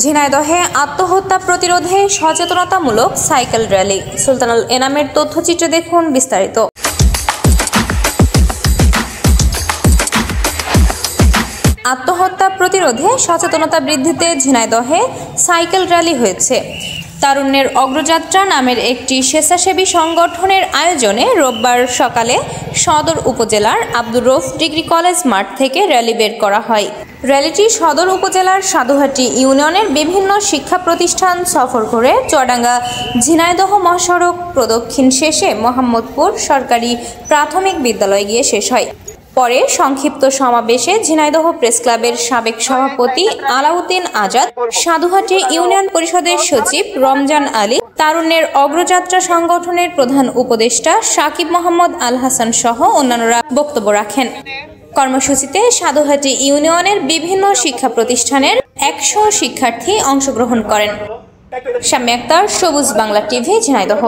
ঝিনাইদহে আত্মহত্যা প্রতিরোধে সচেতনতামূলক সাইকেল র্যালি। সুলতানুল এনামের তথ্যচিত্রে দেখুন বিস্তারিত। আত্মহত্যা প্রতিরোধে সচেতনতা বৃদ্ধিতে ঝিনাইদহে সাইকেল র্যালি হয়েছে। তারুণ্যের অগ্রযাত্রা নামের একটি স্বেচ্ছাসেবী সংগঠনের আয়োজনে রোববার সকালে সদর উপজেলার আব্দুর রউফ ডিগ্রি কলেজ মাঠ থেকে র্যালি বের করা হয়। র্যালিটি সদর উপজেলার সাধুহাটি ইউনিয়নের বিভিন্ন শিক্ষা প্রতিষ্ঠান সফর করে চুয়াডাঙ্গা ঝিনাইদহ মহাসড়ক প্রদক্ষিণ শেষে মোহাম্মদপুর সরকারি প্রাথমিক বিদ্যালয়ে গিয়ে শেষ হয়। পরে সংক্ষিপ্ত সমাবেশে ঝিনাইদহ প্রেস ক্লাবের সাবেক সভাপতি আলাউদ্দিন আজাদ, সাধুহাটি ইউনিয়ন পরিষদের সচিব রমজান আলী, তারুণ্যের অগ্রযাত্রা সংগঠনের প্রধান উপদেষ্টা সাকিব মোহাম্মদ আল হাসান সহ অন্যান্যরা বক্তব্য রাখেন। কর্মসূচিতে সাধুহাটি ইউনিয়নের বিভিন্ন শিক্ষা প্রতিষ্ঠানের 100 শিক্ষার্থী অংশগ্রহণ করেন। শাম্মী আক্তার, সবুজ বাংলা টিভি, ঝিনাইদহ।